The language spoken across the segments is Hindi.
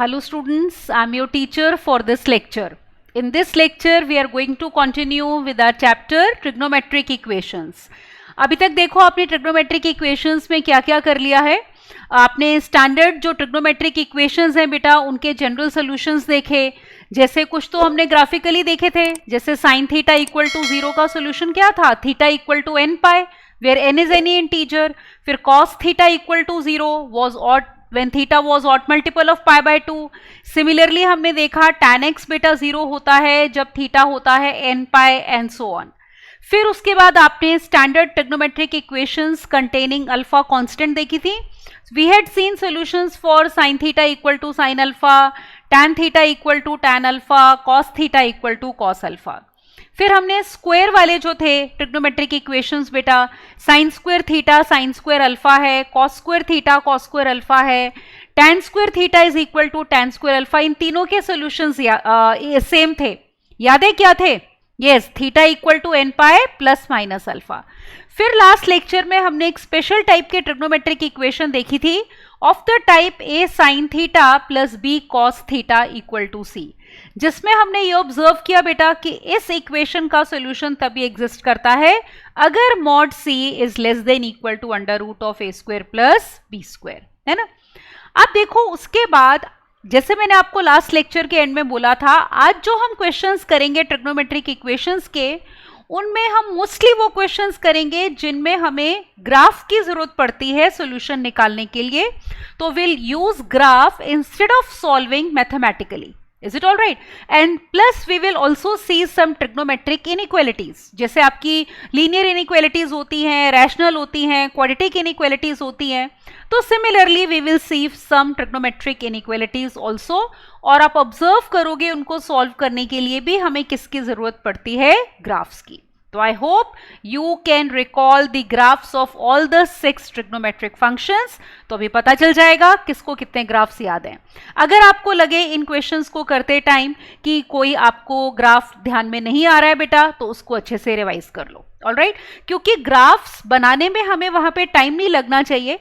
Hello students, I am your teacher for this lecture. In this lecture, we are going to continue with our chapter Trigonometric Equations. अभी तक देखो आपने ट्रिग्नोमेट्रिक इक्वेशंस में क्या क्या कर लिया है. आपने स्टैंडर्ड जो ट्रिग्नोमेट्रिक इक्वेशंस हैं बेटा उनके जनरल सॉल्यूशंस देखे. जैसे कुछ तो हमने ग्राफिकली देखे थे, जैसे साइन थीटा इक्वल टू 0 का सोल्यूशन क्या था, theta equal to n pi where n is any integer. फिर cos theta equal to 0 was odd when theta was odd multiple of pi by 2. Similarly हमने देखा tan x बेटा 0 होता है जब थीटा होता है n pi and so on. फिर उसके बाद आपने standard trigonometric equations containing alpha constant देखी थी. We had seen solutions for sin theta equal to sin alpha, tan theta equal to tan alpha, cos theta equal to cos alpha. फिर हमने स्क्वायर वाले जो थे ट्रिग्नोमेट्रिक इक्वेशंस बेटा, sine square theta sine square alpha है, cos square theta cos square alpha है, tan square theta is equal to tan square alpha. इन तीनों के सॉल्यूशंस सेम थे. याद है क्या थे? Yes, theta equal to n pi plus minus alpha. फिर लास्ट लेक्चर में हमने एक स्पेशल टाइप के ट्रिग्नोमेट्रिक इक्वेशन देखी थी of the type a sine theta plus B cos theta equal to सी, जिसमें हमने ये ऑब्जर्व किया बेटा कि इस इक्वेशन का सॉल्यूशन तभी एग्जिस्ट करता है अगर mod C is less than equal to under root of A square plus B square, है ना. अब देखो उसके बाद जैसे मैंने आपको लास्ट लेक्चर के एंड में बोला था, आज जो हम क्वेश्चंस करेंगे ट्रिग्नोमेट्रिक इक्वेशंस के, उनमें हम मोस्टली वो क्वेश्चंस करेंगे जिनमें हमें ग्राफ की जरूरत पड़ती है सॉल्यूशन निकालने के लिए. तो will use graph instead of solving mathematically. Is it all right? And plus we will also see some trigonometric inequalities. जैसे आपकी linear inequalities होती हैं, rational होती हैं, quadratic inequalities होती हैं. तो similarly we will see some trigonometric inequalities also. और आप observe करोगे उनको solve करने के लिए भी हमें किसकी जरूरत पड़ती है? graphs की. तो I hope you can recall the graphs of all the 6 trigonometric functions. तो अभी पता चल जाएगा किसको कितने ग्राफ्स याद हैं. अगर आपको लगे इन क्वेश्चंस को करते टाइम कि कोई आपको ग्राफ ध्यान में नहीं आ रहा है बेटा, तो उसको अच्छे से रिवाइज कर लो. ऑलराइट, क्योंकि ग्राफ्स बनाने में हमें वहां पे टाइम नहीं लगना चाहिए.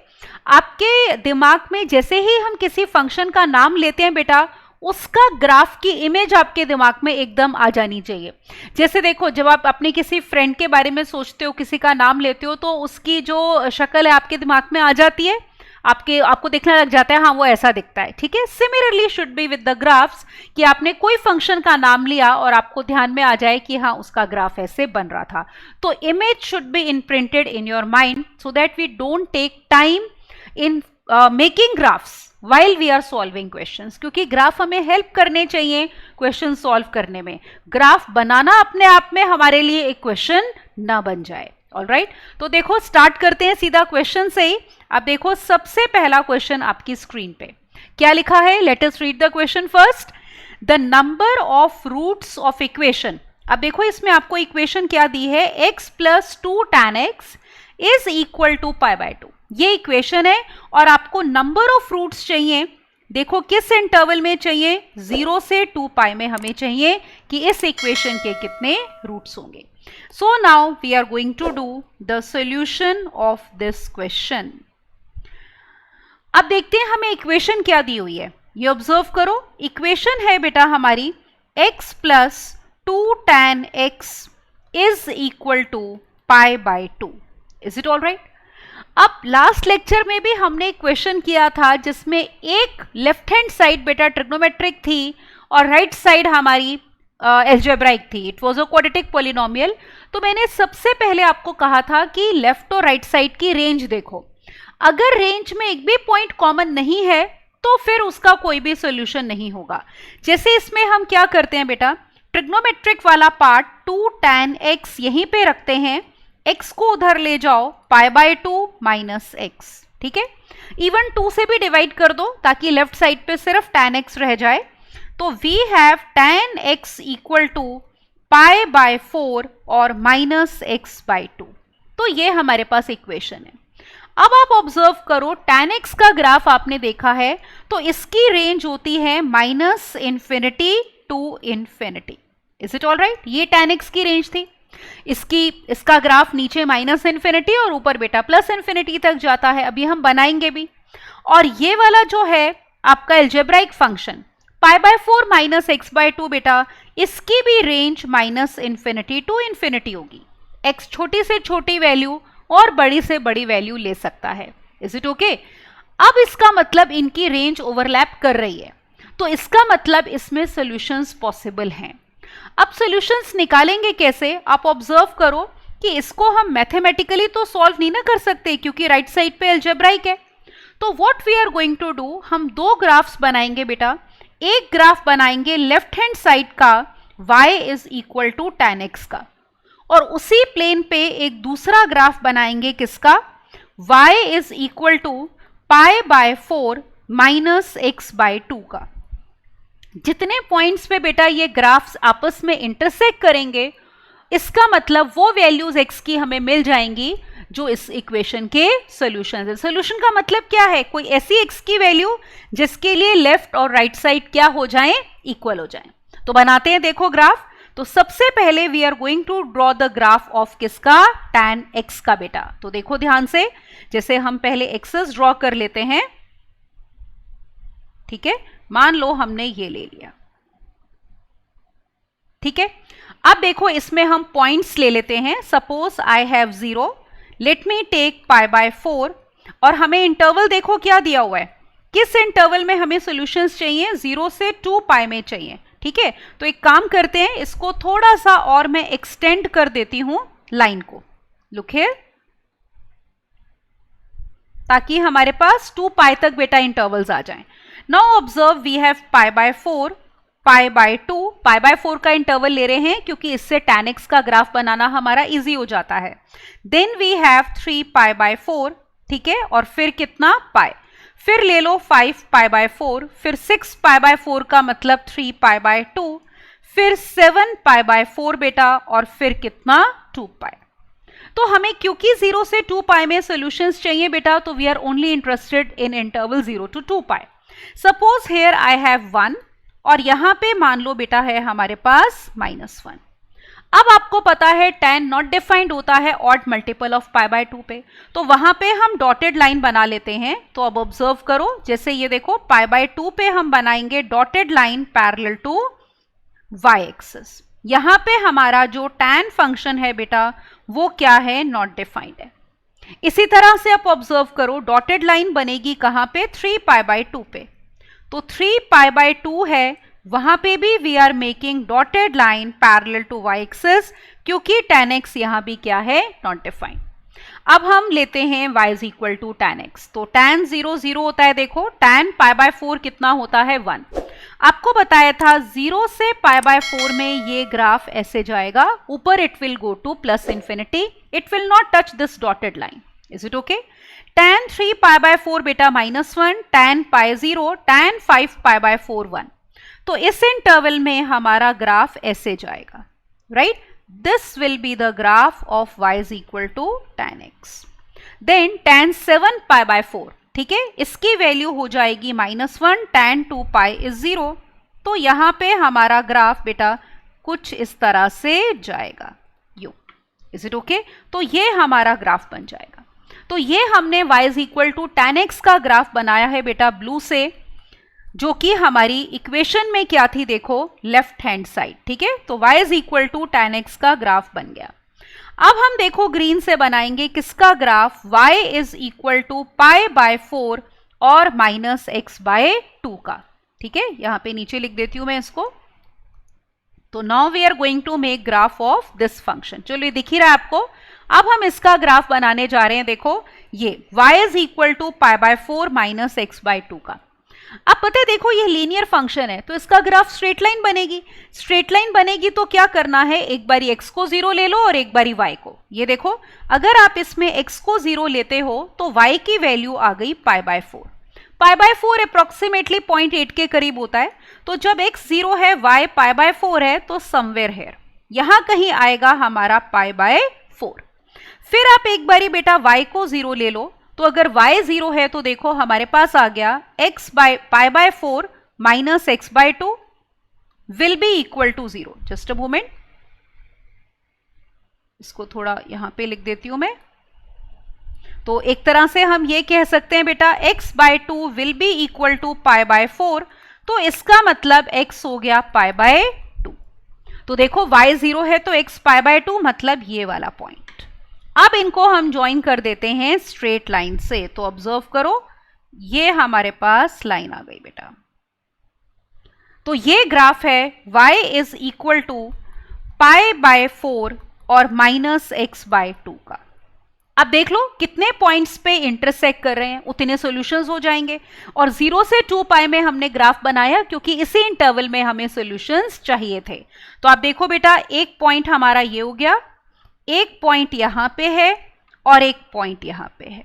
आपके दिमाग में जैसे ही हम किसी फंक्शन का नाम लेते हैं बेटा, उसका ग्राफ की इमेज आपके दिमाग में एकदम आ जानी चाहिए. जैसे देखो, जब आप अपने किसी फ्रेंड के बारे में सोचते हो, किसी का नाम लेते हो, तो उसकी जो शक्ल है आपके दिमाग में आ जाती है, आपको देखने लग जाता है हाँ वो ऐसा दिखता है. ठीक है, similarly should be with the graphs कि आपने कोई फंक्शन का नाम लिया और आपको ध्यान में आ जाए कि हाँ उसका ग्राफ ऐसे बन रहा था. तो image should be imprinted in your mind so that we don't take time in making graphs while we are solving questions. क्योंकि ग्राफ हमें हेल्प करने चाहिए क्वेश्चन सॉल्व करने में. ग्राफ बनाना अपने आप में हमारे लिए एक क्वेश्चन ना बन जाए. ऑलराइट, तो देखो स्टार्ट करते हैं सीधा क्वेश्चन से ही. अब देखो सबसे पहला क्वेश्चन आपकी स्क्रीन पे क्या लिखा है. Let us read the question first. The number of roots of equation. अब देखो इसमें आपको इक्वेशन क्या दी है, x plus 2 tan x is equal to pi by 2. ये इक्वेशन है और आपको नंबर ऑफ रूट्स चाहिए. देखो किस इंटरवल में चाहिए, 0 से 2 पाई में हमें चाहिए कि इस इक्वेशन के कितने रूट्स होंगे. So now we are going to do the solution of this question. अब देखते हैं हमें इक्वेशन क्या दी हुई है. ये ऑब्जर्व करो, इक्वेशन है बेटा हमारी x plus 2 tan x is equal to pi by 2. Is it all right? अब लास्ट लेक्चर में भी हमने क्वेश्चन किया था जिसमें एक लेफ्ट हैंड साइड बेटा ट्रिग्नोमेट्रिक थी और राइट साइड हमारी एल्जेब्राइक थी. It was a quadratic polynomial. तो मैंने सबसे पहले आपको कहा था कि लेफ्ट और राइट साइड की रेंज देखो. अगर रेंज में एक भी पॉइंट कॉमन नहीं है तो फिर उसका कोई भी सॉल्यूशन नहीं होगा. जैसे इसमें हम क्या करते हैं बेटा, ट्रिग्नोमेट्रिक वाला पार्ट 2 tan x यहीं पे रखते हैं, x को उधर ले जाओ, पाई बाय 2 माइनस x. ठीक है, इवन 2 से भी डिवाइड कर दो ताकि लेफ्ट साइड पे सिर्फ tan x रह जाए. तो we have tan x equal to pi by 4 और माइनस x बाय 2. तो ये हमारे पास इक्वेशन है. अब आप ऑब्जर्व करो, tan x का ग्राफ आपने देखा है तो इसकी रेंज होती है minus infinity to infinity. Is it all right? ये tan x की रेंज थी. इसका ग्राफ नीचे माइनस इन्फिनिटी और ऊपर बेटा प्लस इन्फिनिटी तक जाता है. अभी हम बनाएंगे भी. और ये वाला जो है आपका algebraic function pi by 4 minus x by 2 बेटा, इसकी भी range minus infinity to infinity होगी। x छोटी से छोटी वैल्यू और बड़ी से बड़ी वैल्यू ले सकता है। Is it okay? अब इसका मतलब इनकी रेंज ओवरलैप कर रही है, तो इसका मतलब इसमें सॉल्यूशंस पॉसिबल हैं। अब सॉल्यूशंस निकालेंगे कैसे? आप ऑब्जर्व करो कि इसको हम मैथमेटिकली तो सॉल्व नहीं ना कर सकते क्योंकि राइट साइड पे अलजेब्राइक है। तो what we are going to do, हम दो ग्राफ्स बनाएंगे बेटा। एक ग्राफ बनाएंगे लेफ्ट हैंड साइड का y is equal to tan x का, और उसी प्लेन पे एक दूसरा ग्राफ बनाएंगे किसका? y is equal to pi by 4 minus x by 2 का। जितने पॉइंट्स पे बेटा ये ग्राफ्स आपस में इंटरसेक्ट करेंगे, इसका मतलब वो वैल्यूज x की हमें मिल जाएंगी जो इस इक्वेशन के सॉल्यूशन है। सॉल्यूशन का मतलब क्या है? कोई ऐसी x की वैल्यू जिसके लिए लेफ्ट और राइट साइड क्या हो जाएं? इक्वल हो जाएं। तो बनाते हैं, देखो ग्राफ। तो सबसे पहले we are going to draw the graph of किसका? tan x का बेटा। तो देखो ध्यान से, जैसे हम पहले एक्सेस ड्रॉ कर लेते हैं, ठीक है। मान लो हमने ये ले लिया, ठीक है। अब देखो इसमें हम पॉइंट्स ले लेते हैं। Suppose I have 0, let me take pi by 4, और हमें इंटरवल देखो क्या दिया हुआ है, किस इंटरवल में हमें सॉल्यूशंस चाहिए? 0 से 2 पाई में चाहिए, ठीक है। तो एक काम करते हैं, इसको थोड़ा सा और मैं एक्सटेंड कर देती हूं लाइन को, लुक हियर, ताकि हमारे पास 2 पाई तक बेटा इंटरवल्स आ जाएं। Now observe, we have pi by 4, pi by 2, pi by 4 का इंटरवल ले रहे हैं क्योंकि इससे tan x का ग्राफ बनाना हमारा इजी हो जाता है। Then we have 3 pi by 4, ठीक है, और फिर कितना? पाई। फिर ले लो 5 पाई बाय 4, फिर 6 पाई बाय 4 का मतलब 3 पाई बाय 2, फिर 7 पाई बाय 4 बेटा, और फिर कितना? 2 पाई। तो हमें क्योंकि 0 से 2 पाई में सॉल्यूशंस चाहिए बेटा, तो we are only interested in interval 0 to 2 pi. Suppose here I have 1, और यहां पे मान लो बेटा है हमारे पास -1। अब आपको पता है tan नॉट डिफाइंड होता है odd multiple of pi by 2 पे, तो वहां पे हम डॉटेड लाइन बना लेते हैं। तो अब ऑब्जर्व करो, जैसे ये देखो पाई बाय 2 पे हम बनाएंगे dotted line parallel to y axis. यहां पे हमारा जो tan फंक्शन है बेटा वो क्या है? नॉट डिफाइंड है। इसी तरह से आप ऑब्जर्व करो, डॉटेड लाइन बनेगी कहां पे? 3 पाई बाय 2 पे। तो 3 पाई बाय 2 है, वहां पे भी we are making dotted line parallel to y axis, क्योंकि tan x यहां भी क्या है? Not defined. अब हम लेते हैं y is equal to tan x। तो tan 0 0 होता है, देखो tan पाई बाय 4 कितना होता है? 1। आपको बताया था 0 से पाई बाय 4 में ये ग्राफ ऐसे जाएगा, ऊपर it will go two plus infinity, it will not touch this dotted line. Is it okay? tan 3 pi by 4 बेटा -1, tan pi 0, tan 5 pi by 4 1। तो इस इंटरवल में हमारा ग्राफ ऐसे जाएगा, right? This will be the graph of y is equal to tan x। Then tan 7 pi by 4, ठीक है, इसकी वैल्यू हो जाएगी -1, tan 2 पाई इज 0। तो यहां पे हमारा ग्राफ बेटा कुछ इस तरह से जाएगा, यू। Is it okay? तो ये हमारा ग्राफ बन जाएगा। तो ये हमने y is equal to tan x का ग्राफ बनाया है बेटा ब्लू से, जो कि हमारी इक्वेशन में क्या थी? देखो लेफ्ट हैंड साइड, ठीक है। तो y is equal to tan x का ग्राफ बन गया। अब हम देखो ग्रीन से बनाएंगे किसका graph? y is equal to pi by 4 और माइनस एक्स बाय 2 का, ठीक है। यहां पे नीचे लिख देती हूं मैं इसको। तो now we are going to make graph of this function. चलो ये दिख ही रहा है आपको। अब हम इसका ग्राफ बनाने जा रहे हैं, देखो ये y is equal to pi by 4 minus x by 2 का। अब पता है, देखो ये लीनियर फंक्शन है, तो इसका ग्राफ स्ट्रेट लाइन बनेगी। स्ट्रेट लाइन बनेगी तो क्या करना है? एक बारी x को 0 ले लो और एक बारी y को। ये देखो, अगर आप इसमें x को 0 लेते हो तो y की वैल्यू आ गई पाई बाय 4। पाई बाय 4 अप्रोक्सीमेटली 0.8 के करीब होता है। तो जब x 0 है, y पाई बाय 4 है, तो समवेयर हेयर यहां कहीं आएगा हमारा पाई बाय 4। फिर आप एक बारी बेटा y को 0 ले लो, तो अगर y 0 है तो देखो हमारे पास आ गया x बाय pi by 4 minus x by 2 will be equal to 0। Just a moment, इसको थोड़ा यहां पे लिख देती हूं मैं। तो एक तरह से हम ये कह सकते हैं बेटा x/2 will be equal to π/4, तो इसका मतलब x हो गया π/2। तो देखो y 0 है तो x π/2 मतलब ये वाला पॉइंट। अब इनको हम ज्वाइन कर देते हैं स्ट्रेट लाइन से, तो ऑब्जर्व करो ये हमारे पास लाइन आ गई बेटा। तो ये ग्राफ है y इज इक्वल टू π/4 और -x/2 का। अब देख लो कितने पॉइंट्स पे इंटरसेक्ट कर रहे हैं, उतने सॉल्यूशंस हो जाएंगे। और 0 से 2π में हमने ग्राफ बनाया क्योंकि इसी इंटरवल में हमें सॉल्यूशंस चाहिए थे। तो आप देखो बेटा एक पॉइंट हमारा ये हो गया, एक पॉइंट यहां पे है और एक पॉइंट यहां पे है।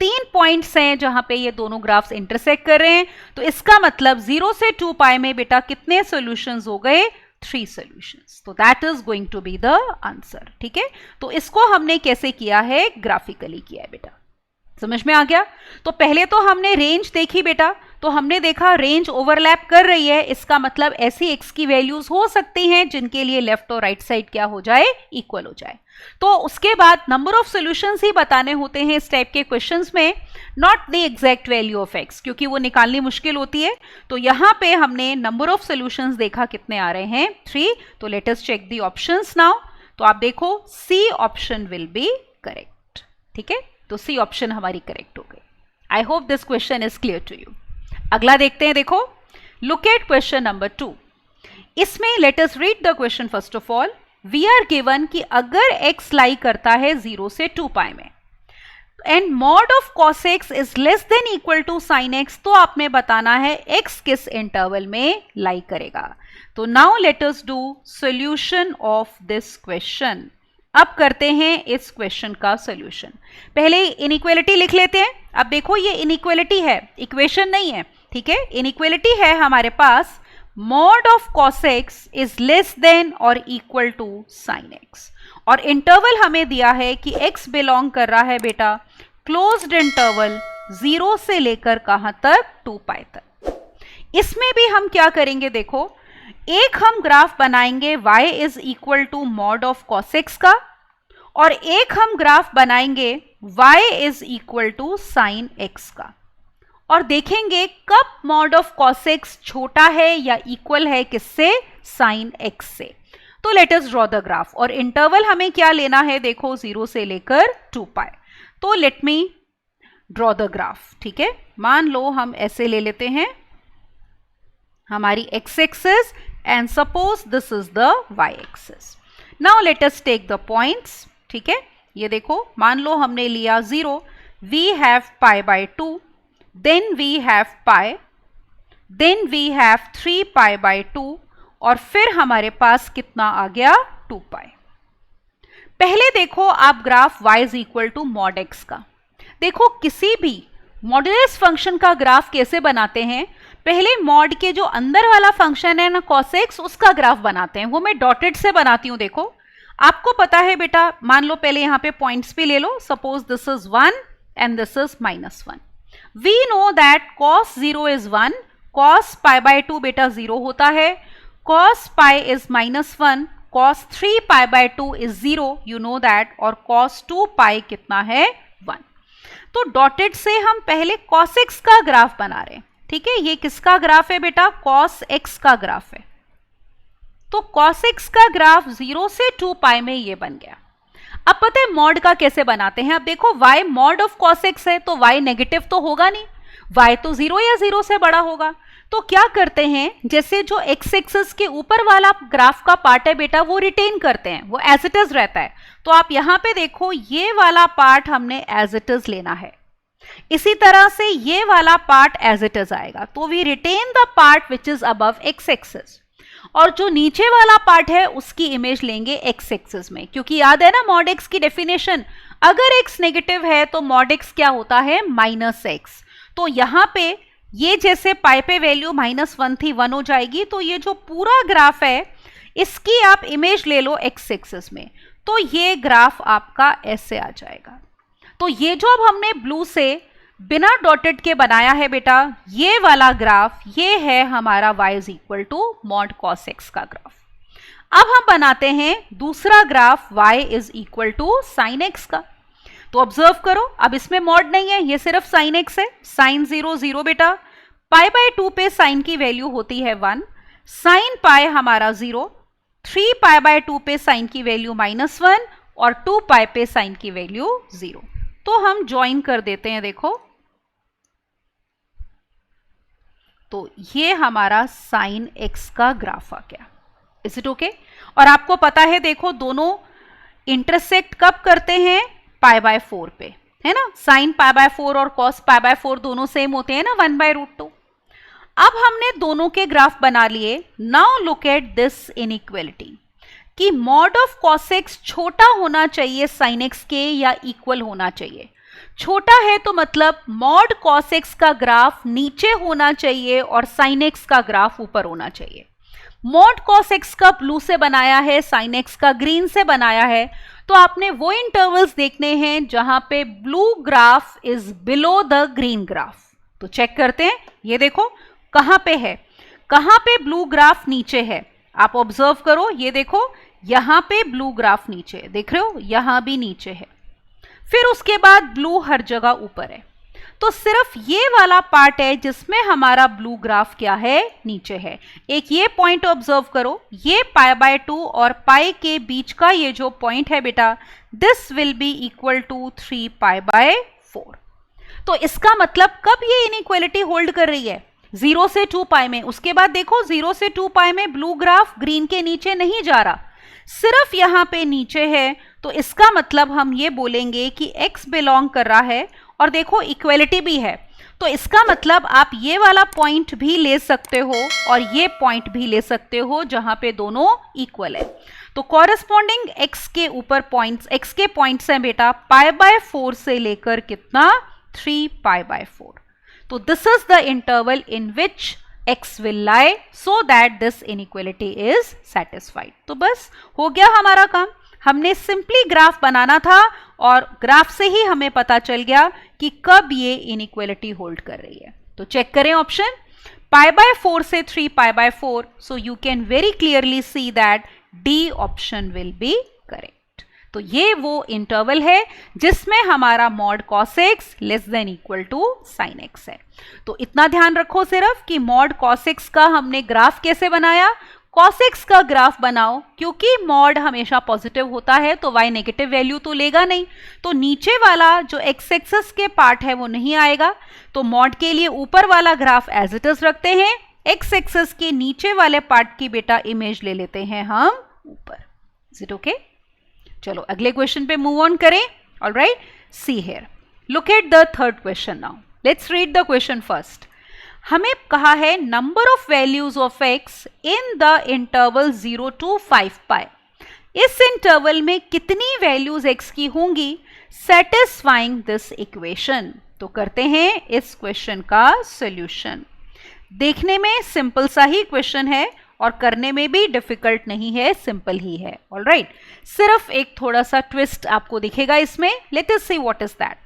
3 पॉइंट्स हैं जहां पे ये दोनों ग्राफ्स इंटरसेक्ट कर रहे हैं। तो इसका मतलब 0 से 2π में बेटा कितने सॉल्यूशंस हो गए, 3 सॉल्यूशंस। तो that is going to be the answer. ठीक है, तो इसको हमने कैसे किया है, ग्राफिकली किया है बेटा। समझ में आ गया। तो पहले तो हमने रेंज देखी बेटा, तो हमने देखा रेंज ओवरलैप कर रही है, इसका मतलब ऐसी x की वैल्यूज हो सकती हैं जिनके लिए लेफ्ट और राइट साइड क्या हो जाए, इक्वल हो जाए। तो उसके बाद नंबर ऑफ सॉल्यूशंस ही बताने होते हैं इस टाइप के क्वेश्चंस में, not the exact value of x, क्योंकि वो निकालनी मुश्किल होती है। तो यहां पे हमने नंबर ऑफ सॉल्यूशंस देखा कितने आ रहे हैं, 3। तो let us check the options now. तो आप देखो C option will be correct. ठीक है, तो सी ऑप्शन हमारी करेक्ट हो गई। I hope this question is clear to you. अगला देखते हैं, देखो लुक एट क्वेश्चन नंबर 2। इसमें let us read the question first of all. We are given कि अगर x लाई करता है 0 से 2π में and mod of cos x is less than equal to sin x, तो आपने बताना है x किस इंटरवल में लाई करेगा। तो now let us do solution of this question. अब करते हैं इस क्वेश्चन का सॉल्यूशन। पहले इनइक्वालिटी लिख लेते हैं। अब देखो ये इनइक्वालिटी है, इक्वेशन नहीं है। ठीक है, इनइक्वालिटी है हमारे पास mod of cos x is less than और इक्वल टू sin x, और इंटरवल हमें दिया है कि x बिलोंग कर रहा है बेटा क्लोज्ड इंटरवल 0 से लेकर कहां तक, 2π तक। इसमें भी हम क्या करेंगे, देखो एक हम ग्राफ बनाएंगे y is equal to mod of cos x का, और एक हम ग्राफ बनाएंगे y is equal to sin x का, और देखेंगे कब मॉड ऑफ cos x छोटा है या इक्वल है किससे, sin x से। तो let us draw the graph, और इंटरवल हमें क्या लेना है, देखो 0 से लेकर 2π। तो let me draw the graph. ठीक है, मान लो हम ऐसे ले लेते हैं हमारी x axis and suppose this is the y axis. Now let us take the points. ठीक है, ये देखो मान लो हमने लिया 0, we have π/2, then we have π, then we have 3π/2, और फिर हमारे पास कितना आ गया, 2π। पहले देखो आप graph y is equal to mod x का। देखो किसी भी मॉडुलस फंक्शन का ग्राफ कैसे बनाते हैं, पहले मॉड के जो अंदर वाला फंक्शन है ना cos x, उसका ग्राफ बनाते हैं। वो मैं डॉटेड से बनाती हूं। देखो आपको पता है बेटा, मान लो पहले यहां पे पॉइंट्स भी ले लो, suppose this is 1 and this is -1। We know that cos 0 is 1, cos π/2 बेटा 0 होता है, cos π is -1, cos 3π/2 is 0, you know that, और cos 2π कितना है, 1। तो डॉटेड से हम पहले cos x का ग्राफ बना रहे हैं। ठीक है, ये किसका ग्राफ है बेटा, cos x का ग्राफ है। तो cos x का ग्राफ 0 से 2π में ये बन गया। अब पता है मॉड का कैसे बनाते हैं। अब देखो y mod of cos x है, तो y नेगेटिव तो होगा नहीं, y तो 0 या 0 से बड़ा होगा। तो क्या करते हैं, जैसे जो x एक्सिस के ऊपर वाला ग्राफ का पार्ट है बेटा वो रिटेन करते हैं, वो एज इट इज रहता है। तो आप यहां पे देखो ये वाला पार्ट हमने एज इट इज लेना है, इसी तरह से ये वाला पार्ट एज इट इज आएगा। तो we retain the part which is above x axis, और जो नीचे वाला पार्ट है उसकी इमेज लेंगे x एक्सिस में, क्योंकि याद है ना मॉड x की डेफिनेशन, अगर x नेगेटिव है तो मॉड x क्या होता है, -x। तो यहां पे ये जैसे पाई पे वैल्यू -1 थी 1 हो जाएगी। तो ये जो पूरा ग्राफ है इसकी आप इमेज ले लो x एक्सिस में, तो ये ग्राफ आपका ऐसे आ जाएगा। तो ये जो अब हमने ब्लू से बिना डॉटेड के बनाया है बेटा, ये वाला ग्राफ ये है हमारा y is equal to mod cos x का ग्राफ। अब हम बनाते हैं दूसरा graph y is equal to sin x का। तो ऑब्जर्व करो, अब इसमें मॉड नहीं है, ये सिर्फ साइन एक्स है, साइन 0 0 बेटा, पाई बाय 2 पे साइन की वैल्यू होती है 1, साइन पाई हमारा 0, 3 पाई बाय 2 पे साइन की वैल्यू -1 और 2 पाई पे साइन की वैल्यू 0। तो हम ज्वाइन कर देते हैं, देखो तो ये हमारा साइन एक्स का ग्राफ आ गया। Is it okay? और आपको पता है देखो दोनों इंटरसेक्ट कब करते हैं, पाई बाय 4 पे, है ना, साइन पाई बाय 4 और कॉस पाई बाय 4 दोनों सेम होते हैं ना 1/√2। अब हमने दोनों के ग्राफ बना लिए। Now look at this inequality कि मॉड ऑफ कॉस एक्स छोटा होना चाहिए साइन एक्स के या इक्वल होना चाहिए। छोटा है तो मतलब मॉड कॉस एक्स का ग्राफ नीचे होना चाहिए और साइन एक्स का ग्राफ ऊपर होना चाहिए। मॉड कॉस एक्स का ब्लू से बनाया है, साइन एक्स का ग्रीन से बनाया है, तो आपने वो इंटरवल्स देखने हैं जहां पे blue graph is below the green graph. तो चेक करते हैं, ये देखो कहां पे है, कहां पे ब्लू ग्राफ नीचे है, आप ऑब्जर्व करो, ये देखो यहां पे ब्लू ग्राफ नीचे है, देख रहे हो, यहां भी नीचे है, फिर उसके बाद ब्लू हर जगह ऊपर है। तो सिर्फ ये वाला पार्ट है जिसमें हमारा ब्लू ग्राफ क्या है, नीचे है। एक ये पॉइंट ऑब्जर्व करो, ये पाई बाय 2 और पाई के बीच का ये जो पॉइंट है बेटा, this will be equal to 3 pi by 4। तो इसका मतलब कब ये इनइक्वालिटी होल्ड कर रही है, 0 से 2 पाई में। उसके बाद देखो 0 से 2 पाई में ब्लू ग्राफ ग्रीन के नीचे नहीं जा रहा, सिर्फ यहां पे नीचे है। तो इसका मतलब हम ये बोलेंगे कि x बिलोंग कर रहा है, और देखो इक्वलिटी भी है, तो इसका मतलब आप ये वाला पॉइंट भी ले सकते हो और ये पॉइंट भी ले सकते हो जहां पे दोनों इक्वल है। तो कॉरेस्पॉन्डिंग x के ऊपर पॉइंट्स, x के पॉइंट्स हैं बेटा पाई बाय 4 से लेकर कितना, 3 पाई बाय 4। तो this is the interval in which x will lie so that this inequality is satisfied। तो बस हो गया हमारा काम, हमने सिंपली ग्राफ बनाना था और ग्राफ से ही हमें पता चल गया कि कब ये इनइक्वालिटी होल्ड कर रही है। तो चेक करें ऑप्शन, पाई बाय 4 से 3 pi by 4, so you can very clearly see that D option will be correct. तो ये वो इंटरवल है जिसमें हमारा mod cos x less than equal to sine x है। तो इतना ध्यान रखो सिर्फ कि मॉड कॉस एक्स का हमने ग्राफ कैसे बनाया, कॉस एक्स का ग्राफ बनाओ, क्योंकि मॉड हमेशा पॉजिटिव होता है तो y नेगेटिव वैल्यू तो लेगा नहीं, तो नीचे वाला जो x एक्सिस के पार्ट है वो नहीं आएगा। तो मॉड के लिए ऊपर वाला ग्राफ एज इट इज रखते हैं, x एक्सिस के नीचे वाले पार्ट की बेटा इमेज ले लेते हैं हम ऊपर। Is it okay? चलो अगले क्वेश्चन पे मूव ऑन करें। Alright, see here, look at the third question now. Let's read the question first. हमें कहा है number of values of x in the interval 0 to 5 पाई। इस इंटरवल में कितनी वैल्यूज x की होंगी सेटिस्फाइंग दिस इक्वेशन। तो करते हैं इस क्वेश्चन का सॉल्यूशन। देखने में सिंपल सा ही क्वेश्चन है और करने में भी डिफिकल्ट नहीं है, सिंपल ही है। ऑलराइट, सिर्फ एक थोड़ा सा ट्विस्ट आपको दिखेगा इसमें। Let us see what is that.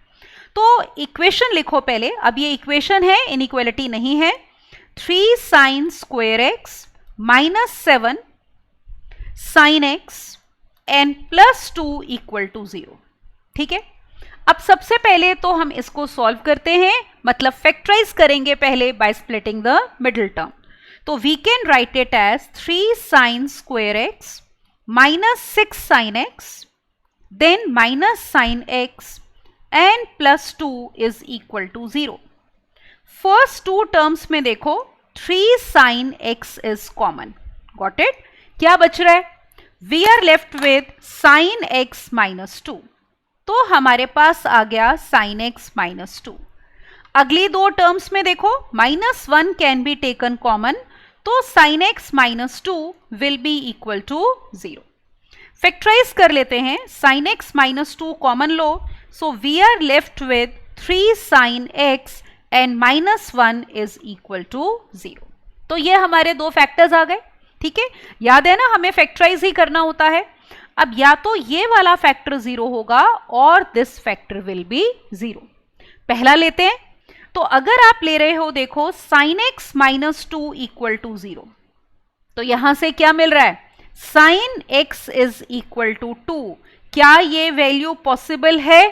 तो इक्वेशन लिखो पहले, अब ये इक्वेशन है, इनइक्वालिटी नहीं है। 3 sin square x minus 7 sin x n plus 2 equal to 0। ठीक है, अब सबसे पहले तो हम इसको सॉल्व करते हैं, मतलब फैक्टराइज करेंगे पहले by splitting the middle term. तो we can write it as 3 sin square x minus 6 sin x then minus sin x and plus 2 is equal to 0। First two terms में देखो 3 sin x is common, got it? क्या बच रहा है? We are left with sin x minus 2। तो हमारे पास आ गया sin x minus 2। अगली दो टर्म्स में देखो -1 कैन बी टेकन कॉमन, तो sin x minus 2 will be equal to 0। Factorise कर लेते हैं, sin x minus 2 common low, so we are left with 3 sin x and -1 is equal to 0। तो ये हमारे दो फैक्टर्स आ गए। ठीक है, याद है ना, हमें फैक्टराइज ही करना होता है। अब या तो ये वाला फैक्टर 0 होगा और दिस फैक्टर विल बी 0। पहला लेते हैं, तो अगर आप ले रहे हो देखो sin x minus 2 equal to 0, तो यहां से क्या मिल रहा है, sin x is equal to 2। क्या ये वैल्यू पॉसिबल है?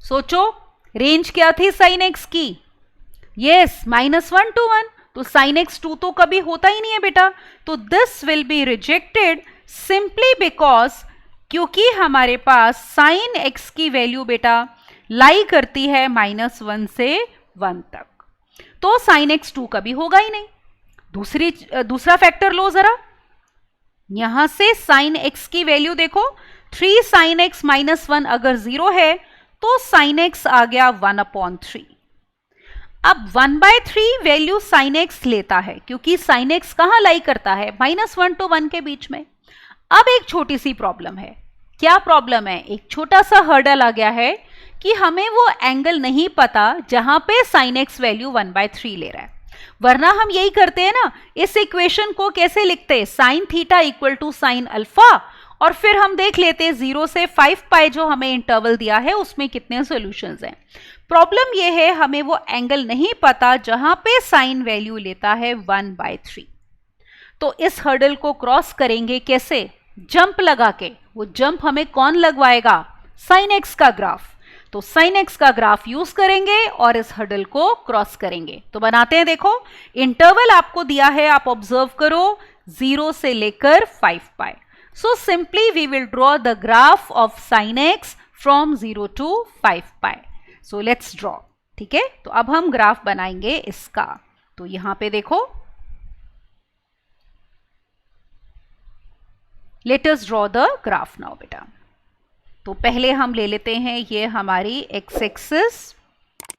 सोचो रेंज क्या थी साइन एक्स की? Yes, -1 to 1। तो साइन एक्स 2 तो कभी होता ही नहीं है बेटा, तो this will be rejected simply because क्योंकि हमारे पास साइन एक्स की वैल्यू बेटा लाई करती है -1 से 1 तक, तो साइन एक्स 2 कभी होगा ही नहीं। दूसरा फैक्टर लो जरा, यहां से साइन एक्स की वैल्यू देखो, 3 साइन एक्स -1 अगर 0 है तो साइन एक्स आ गया 1/3। अब 1/3 वैल्यू साइन एक्स लेता है क्योंकि साइन एक्स कहां लाई करता है? -1 to 1 के बीच में। अब एक छोटी सी प्रॉब्लम है। क्या प्रॉब्लम है? एक छोटा सा हर्डल आ गया है कि हमें वो एंगल नहीं पता जहां पे साइन एक्स वैल्यू 1/3 ले रहा है। वरना हम यही करते हैं ना, इस इक्वेशन को कैसे लिखते हैं? Sine theta equal to sine alpha, और फिर हम देख लेते हैं 0 से 5 पाई जो हमें इंटरवल दिया है उसमें कितने सॉल्यूशंस हैं। प्रॉब्लम यह है हमें वो एंगल नहीं पता जहां पे साइन वैल्यू लेता है 1/3। तो इस हर्डल को क्रॉस करेंगे कैसे? जंप लगा के। वो जंप हमें कौन लगवाएगा? साइन एक्स का ग्राफ। तो साइन एक्स का ग्राफ यूज करेंगे और इस हर्डल को क्रॉस करेंगे। तो बनाते हैं, देखो इंटरवल आपको दिया है, आप ऑब्जर्व करो 0 से लेकर 5 pi. So simply we will draw the graph of sine x from 0 to 5 pi. So let's draw. ठीक है, तो अब हम ग्राफ बनाएंगे इसका। तो यहां पे देखो, let us draw the graph now बेटा। तो पहले हम ले लेते हैं ये हमारी एक्स एक्सिस,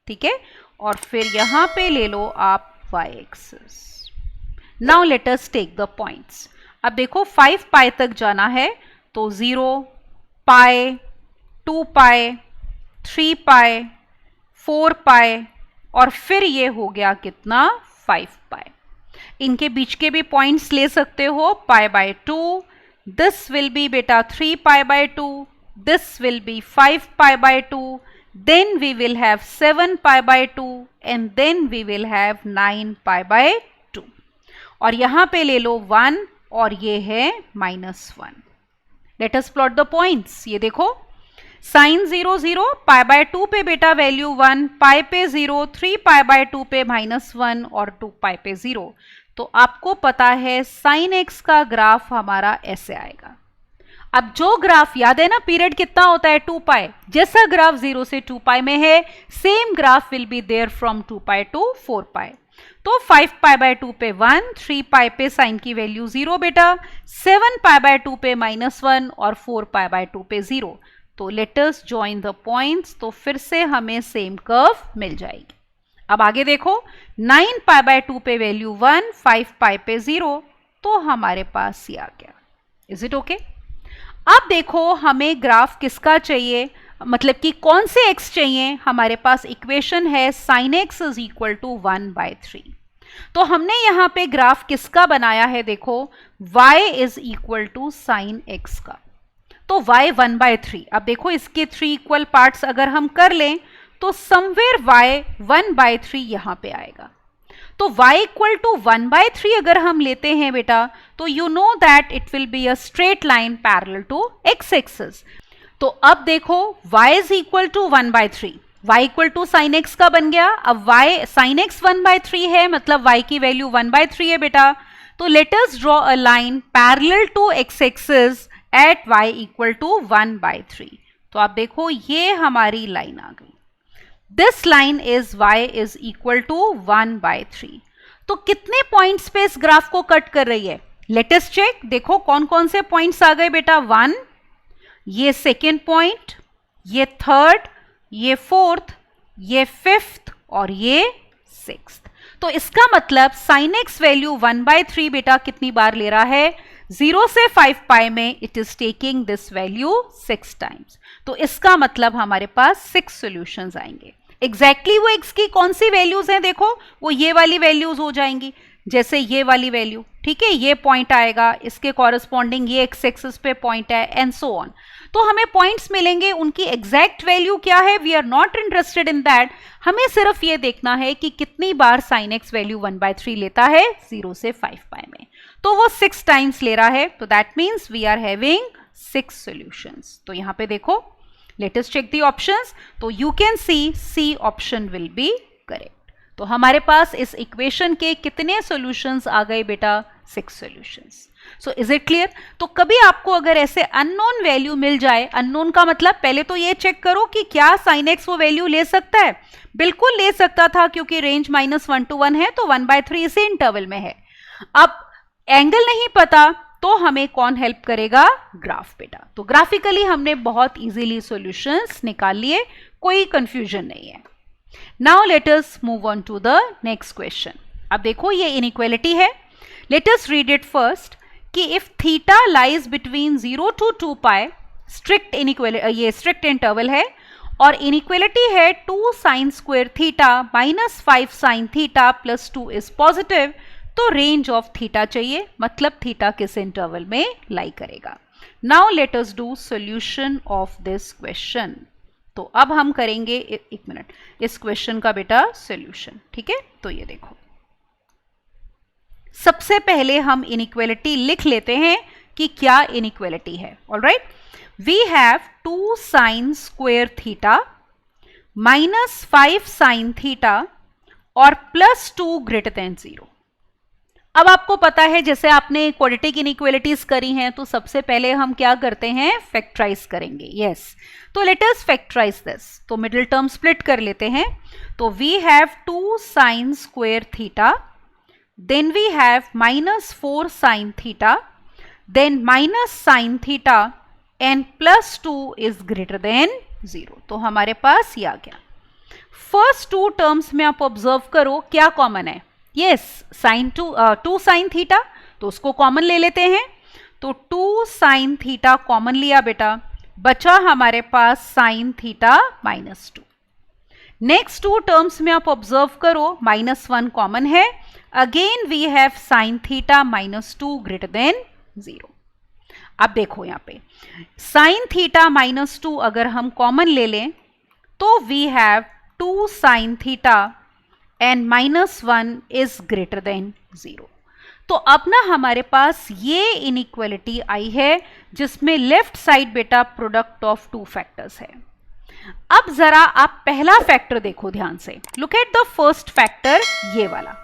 ठीक है, और फिर यहां पे ले लो आप y axis. Now let us take the points. अब देखो 5 पाई तक जाना है, तो 0 पाई, 2 पाई, 3 पाई, 4 पाई, और फिर ये हो गया कितना? 5 पाई। इनके बीच के भी पॉइंट्स ले सकते हो, π/2, दिस विल बी बेटा 3 π/2, this will be 5 π/2, then we will have 7 π/2, and then we will have 9 π/2। और यहां पे ले लो 1 और ये है -1। Let us plot the points. ये देखो साइन 0 0, π/2 पे बेटा वैल्यू 1, पाई पे 0, 3 π/2 पे -1 और 2 पाई पे 0। तो आपको पता है साइन एक्स का ग्राफ हमारा ऐसे आएगा। अब जो ग्राफ याद है ना, पीरियड कितना होता है? 2 पाई। जैसा ग्राफ 0 से 2 पाई में है, same graph will be there from 2 pi to 4 pi. तो 5 π/2 पे 1, 3 पाई पे साइन की वैल्यू 0 बेटा, 7 π/2 पे -1 और 4 π/2 पे 0। तो let us join the points. तो फिर से हमें सेम कर्व मिल जाएगी। अब आगे देखो 9 π/2 पे वैल्यू 1, 5 पाई पे 0, तो हमारे पास ये आ गया। Is it okay? अब देखो हमें ग्राफ किसका चाहिए, मतलब कि कौन से x चाहिए? हमारे पास इक्वेशन है sin x is equal to 1/3। तो हमने यहां पे ग्राफ किसका बनाया है? देखो y is equal to sine x का। तो y 1/3। अब देखो इसके 3 इक्वल पार्ट्स अगर हम कर लें तो समवेयर y 1/3 यहां पे आएगा। तो y इक्वल टू 1/3 अगर हम लेते हैं बेटा, तो you know that it will be a straight line parallel to x axis. तो अब देखो y is equal to 1/3, y equal to sine x का बन गया। अब y साइन x 1/3 है, मतलब y की वैल्यू 1/3 है बेटा। तो let us draw a line parallel to x axis at y equal to 1/3। तो आप देखो ये हमारी लाइन आ गई। This line is y is equal to 1/3। तो कितने पॉइंट्स पे इस ग्राफ को कट कर रही है? Let us check. देखो कौन कौन से पॉइंट्स आ गए बेटा? 1, ये सेकेंड पॉइंट, ये थर्ड, ये फोर्थ, ये फिफ्थ और ये सिक्स्थ। तो इसका मतलब साइन एक्स वैल्यू 1/3 बेटा कितनी बार ले रहा है? 0 से 5 पाई में it is taking this value 6 times. तो इसका मतलब हमारे पास 6 सॉल्यूशंस आएंगे। एग्जैक्टली वो x की कौन सी वैल्यूज हैं? देखो वो ये वाली वैल्यूज हो जाएंगी, जैसे ये वाली वैल्यू, ठीक है, ये पॉइंट आएगा, इसके कॉरेस्पॉन्डिंग ये x एक्सिस पे पॉइंट है, एंड सो ऑन। तो हमें पॉइंट्स मिलेंगे, उनकी एग्जैक्ट वैल्यू क्या है we are not interested in that. हमें सिर्फ ये देखना है कि कितनी बार साइन एक्स वैल्यू 1/3 लेता है 0 से 5 पाई में। तो वो 6 टाइम्स ले रहा है, तो that means we are having 6 solutions. तो यहाँ पे देखो let us check the options. तो you can see C option will be correct. तो हमारे पास इस इक्वेशन के कितने सॉल्यूशंस आ गए बेटा? 6 solutions. So is it clear? तो कभी आपको अगर ऐसे अननोन वैल्यू मिल जाए, अननोन का मतलब पहले तो ये चेक करो कि क्या sin x वो वैल्यू ले सकता है. बिल्कुल ले सकता था क्योंकि रेंज -1 to 1 है, तो 1/3 इसी इंटरवल में है. अब एंगल नहीं पता तो हमें कौन हेल्प करेगा? ग्राफ बेटा. तो ग्राफिकली हमने बहुत इजीली सॉल्यूशंस निकाल लिए, कोई कंफ्यूजन नहीं है. Now let us move on to the next question. अब देखो ये इनइक्वालिटी है. Let us read it first कि if theta lies between 0 to 2 pi, strict inequality, ये स्ट्रिक्ट इंटरवल है और इनइक्वालिटी है 2 sin square theta minus 5 sin theta plus 2 is positive, तो रेंज ऑफ थीटा चाहिए, मतलब थीटा किस इंटरवल में लाई करेगा. Now let us do solution of this question. तो अब हम करेंगे एक मिनट इस क्वेश्चन का बेटा सॉल्यूशन. ठीक है, तो ये देखो सबसे पहले हम इनइक्वालिटी लिख लेते हैं कि क्या इनइक्वालिटी है. All right, we have 2 sin square theta minus 5 sin theta और प्लस 2 ग्रेटर देन 0. अब आपको पता है जैसे आपने क्वाड्रेटिक इनइक्वालिटीज करी हैं तो सबसे पहले हम क्या करते हैं? फैक्टराइज करेंगे. यस, तो लेट अस फैक्टराइज दिस. तो मिडिल टर्म स्प्लिट कर लेते हैं. तो we have 2 sin square theta, then we have -4 sin theta, then minus sin theta and plus 2 is greater than 0. तो हमारे पास ये आ गया. फर्स्ट 2 टर्म्स में आप ऑब्जर्व करो क्या कॉमन है? यस, टू sin थीटा, तो उसको कॉमन ले लेते हैं. तो 2 sin थीटा कॉमन लिया बेटा, बचा हमारे पास sin थीटा -2. नेक्स्ट 2 टर्म्स में आप ऑब्जर्व करो -1 कॉमन है. Again we have sin theta -2 greater than 0. अब देखो यहाँ पे sin थीटा -2 अगर हम कॉमन ले लें तो we have 2 sin theta and -1 is greater than 0. तो अब ना हमारे पास ये इनइक्वालिटी आई है जिसमें लेफ्ट साइड बेटा प्रोडक्ट ऑफ 2 फैक्टर्स है. अब जरा आप पहला फैक्टर देखो ध्यान से. Look at the first factor, ये वाला.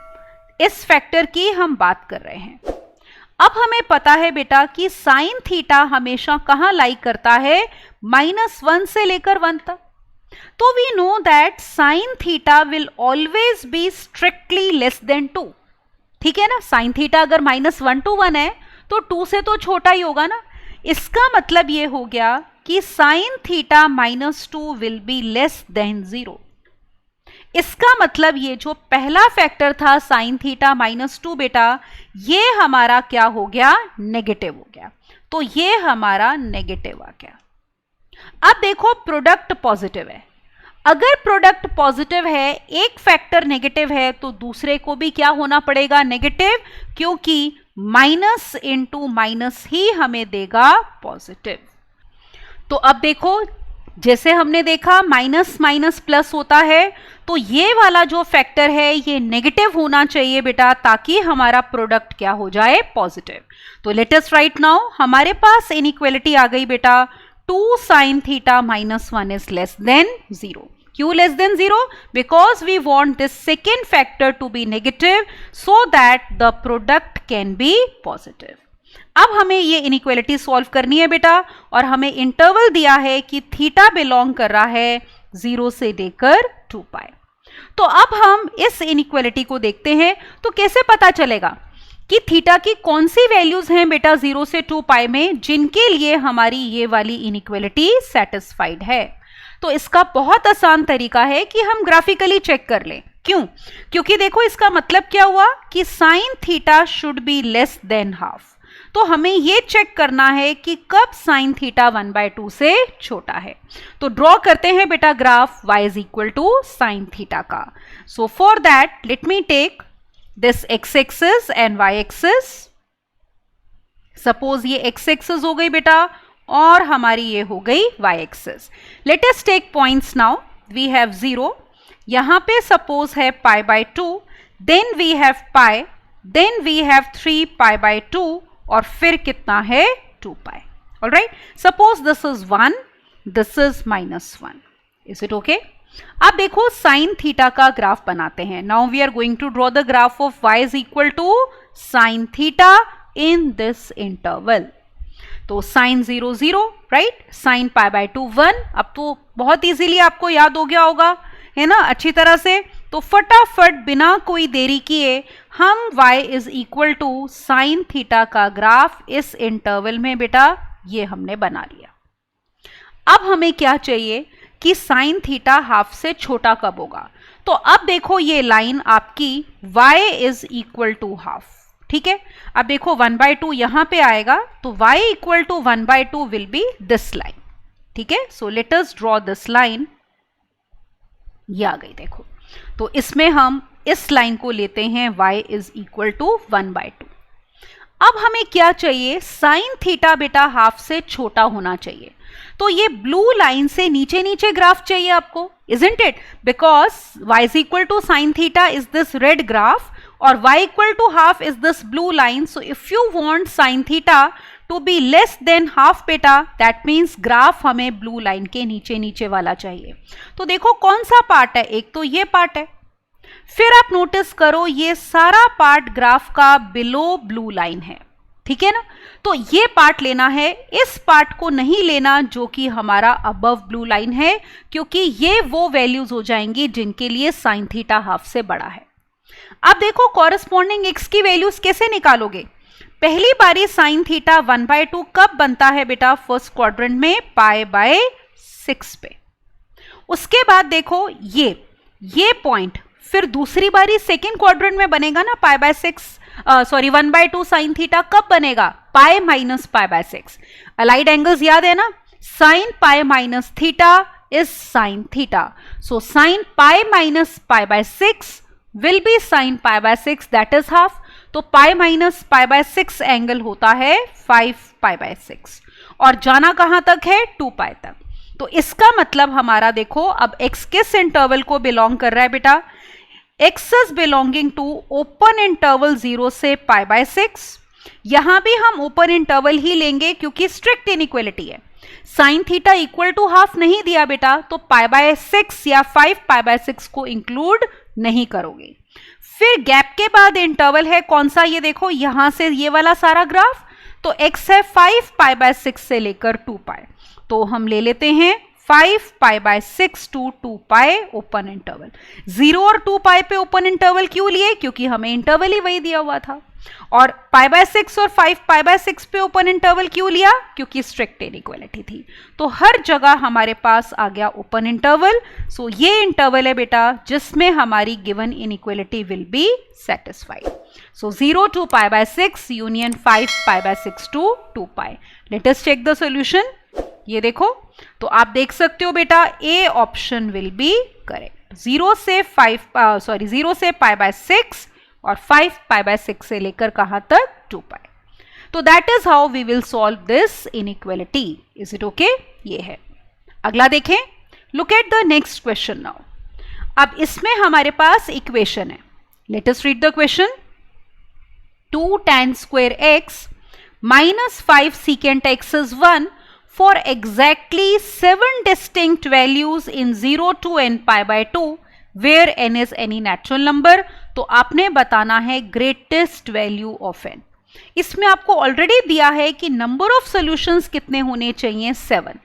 इस फैक्टर की हम बात कर रहे हैं. अब हमें पता है बेटा कि sin थीटा हमेशा कहां लाई करता है? -1 से लेकर 1 तक. तो we know that sin theta will always be strictly less than 2. ठीक है ना? sin थीटा अगर -1 to 1 है तो 2 से तो छोटा ही होगा ना. इसका मतलब ये हो गया कि sin theta -2 will B less than 0. इसका मतलब ये जो पहला फैक्टर था sin थीटा -2 बेटा, ये हमारा क्या हो गया? नेगेटिव हो गया. तो ये हमारा नेगेटिव आ गया. अब देखो प्रोडक्ट पॉजिटिव है. अगर प्रोडक्ट पॉजिटिव है, एक फैक्टर नेगेटिव है, तो दूसरे को भी क्या होना पड़ेगा? नेगेटिव, क्योंकि माइनस इंटू माइनस ही हमें देगा पॉजिटिव. तो अब देखो जैसे हमने देखा माइनस माइनस प्लस होता है, तो ये वाला जो फैक्टर है ये नेगेटिव होना चाहिए बेटा, ताकि हमारा प्रोडक्ट क्या हो जाए? पॉजिटिव. तो लेट अस राइट नाउ, हमारे पास इनइक्वालिटी आ गई बेटा 2 sin theta -1 is less than 0. क्यों less than 0? Because we want this second factor to be negative so that the product can be positive. अब हमें ये इनइक्वालिटी सॉल्व करनी है बेटा, और हमें इंटरवल दिया है कि थीटा बिलोंग कर रहा है 0 से लेकर 2 पाई. तो अब हम इस इनइक्वालिटी को देखते हैं. तो कैसे पता चलेगा कि थीटा की कौन सी वैल्यूज हैं बेटा 0 से 2 पाई में जिनके लिए हमारी ये वाली इनइक्वालिटी सेटिस्फाइड है? तो इसका बहुत आसान तरीका है कि हम ग्राफिकली चेक कर लें. क्यों? क्योंकि देखो इसका मतलब क्या हुआ कि sin theta should be less than half. तो हमें ये चेक करना है कि कब sin थीटा 1/2 से छोटा है. तो ड्रॉ करते हैं बेटा graph y is equal to sin theta का. So for that let me take this x axis and y axis. Suppose ये x एक्सिस हो गई बेटा और हमारी ये हो गई y axis. Let us take points now. We have 0, यहां पे सपोज है π/2, then we have pi, then we have 3 π/2 और फिर कितना है 2 pi. Alright, suppose this is 1, this is -1. Is it okay? अब देखो साइन थीटा का ग्राफ बनाते हैं. Now we are going to draw the graph of y is equal to sine theta in this interval. तो sine 0 0, right, sine pi by 2 1. अब तो बहुत इजीली आपको याद हो गया होगा, है ना, अच्छी तरह से. तो फटाफट बिना कोई देरी किए हम y is equal to sine theta का ग्राफ इस इंटरवल में बेटा ये हमने बना लिया. अब हमें क्या चाहिए कि साइन थीटा हाफ से छोटा कब होगा. तो अब देखो ये लाइन आपकी y is equal to half. ठीक है, अब देखो 1/2 यहां पे आएगा तो y equal to 1/2 will be this line. ठीक है, so let us draw this line. ये आ गई देखो. तो इसमें हम इस लाइन को लेते हैं y इज इक्वल टू 1/2. अब हमें क्या चाहिए, साइन थीटा बेटा हाफ से छोटा होना चाहिए. तो ये ब्लू लाइन से नीचे नीचे ग्राफ चाहिए आपको, isn't it, because y is equal to sine theta is this red graph और y equal to half is this blue line. So if you want sine theta to be less than half बेटा, दैट मीन्स ग्राफ हमें ब्लू लाइन के नीचे नीचे वाला चाहिए. तो देखो कौन सा पार्ट है, एक तो ये पार्ट है, फिर आप नोटिस करो ये सारा पार्ट ग्राफ का बिलो ब्लू लाइन है. ठीक है ना, तो ये पार्ट लेना है, इस पार्ट को नहीं लेना जो कि हमारा अबव ब्लू लाइन है, क्योंकि ये वो वैल्यूज हो जाएंगी जिनके लिए साइन थीटा हाफ से बड़ा है. अब देखो कॉरेस्पॉन्डिंग x की वैल्यूज कैसे निकालोगे. पहली बारी साइन थीटा 1/2 कब बनता है बेटा, फर्स्ट क्वाड्रेंट में π/6 पे. उसके बाद देखो ये पॉइंट फिर दूसरी बारी सेकेंड क्वाड्रेंट में बनेगा ना π/6, 1/2 साइन थीटा कब बनेगा, π - π/6. अलाइड एंगल्स याद है ना, sine π - theta is sine theta. So sine π - π/6 will be sin π/6, that is half. तो π - π/6 एंगल होता है 5 π/6 और जाना कहां तक है, 2π तक. तो इसका मतलब हमारा देखो अब x किस इंटरवल को बिलोंग कर रहा है बेटा, x is belonging to open interval 0 से π/6. यहां भी हम ओपन इंटरवल ही लेंगे क्योंकि स्ट्रिक्ट इनइक्वालिटी है. Sine theta equal to half नहीं दिया बेटा, तो π/6 या 5 π/6 को इंक्लूड नहीं करोगे. फिर गैप के बाद इंटरवल है कौन सा, ये देखो यहां से ये वाला सारा ग्राफ. तो x है 5 π/6 से लेकर 2π. तो हम ले लेते हैं 5 π/6 टू 2π ओपन इंटरवल. 0 और 2π पे ओपन इंटरवल क्यों लिए, क्योंकि हमें इंटरवल ही वही दिया हुआ था. और π/6 और 5 π/6 पे ओपन इंटरवल क्यों लिया, क्योंकि स्ट्रिक्ट इनइक्वालिटी थी. तो हर जगह हमारे पास आ गया ओपन इंटरवल. सो ये इंटरवल है बेटा जिसमें हमारी given inequality will be satisfied. So 0 to π/6 union 5 π/6 to 2π. Let us check the solution. ये देखो, तो आप देख सकते हो बेटा A option will be correct. 0 से π/6 और 5 π/6 से लेकर कहां तक, 2π. तो that is how we will solve this inequality. Is it okay? ये है. अगला देखें, look at the next question now. अब इसमें हमारे पास इक्वेशन है. Let us read the question. 2 tan square x minus 5 secant x is 1 for exactly 7 distinct values in 0 to n π/2 where n is any natural number. तो आपने बताना है ग्रेटेस्ट वैल्यू ऑफ n. इसमें आपको ऑलरेडी दिया है कि नंबर ऑफ सॉल्यूशंस कितने होने चाहिए, 7.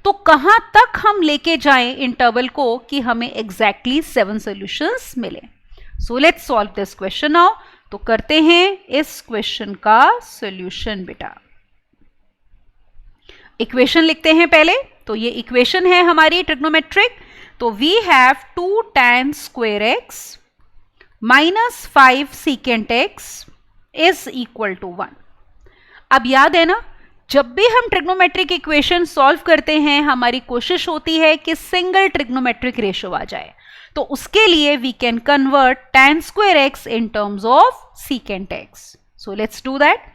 तो कहां तक हम लेके जाएं इंटरवल को कि हमें एग्जैक्टली 7 सॉल्यूशंस मिले. So let's solve this question now. तो करते हैं इस क्वेश्चन का सॉल्यूशन बेटा. इक्वेशन लिखते हैं पहले. तो ये इक्वेशन है हमारी ट्रिग्नोमेट्रिक. तो we have 2 tan square x minus 5 secant x is equal to 1. अब याद है ना, जब भी हम ट्रिग्नोमेट्रिक इक्वेशन सॉल्व करते हैं हमारी कोशिश होती है कि सिंगल ट्रिग्नोमेट्रिक रेशियो आ जाए. तो उसके लिए we can convert tan square x in terms of secant x. So let's do that.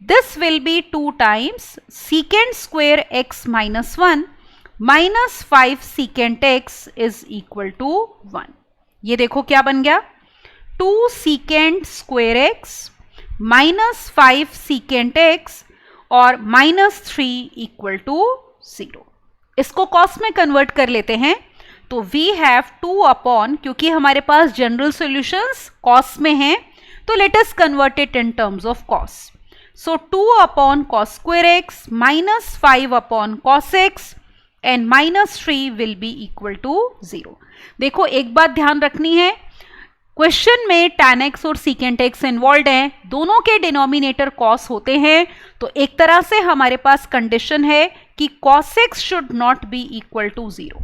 This will be 2 times secant square x minus 1 minus 5 secant x is equal to 1. ये देखो क्या बन गया, 2 secant square x minus 5 secant x और minus 3 equal to 0. इसको कॉस में कन्वर्ट कर लेते हैं, तो वी हैव 2 अपॉन, क्योंकि हमारे पास जनरल सॉल्यूशंस कॉस में हैं, तो let us convert it in terms of cos. So 2 upon cos square x minus 5 upon cos x and minus 3 will be equal to 0. देखो एक बात ध्यान रखनी है, क्वेश्चन में tan x और secant x इन्वॉल्व हैं, दोनों के डिनोमिनेटर cos होते हैं, तो एक तरह से हमारे पास कंडीशन है कि cos x should not be equal to 0.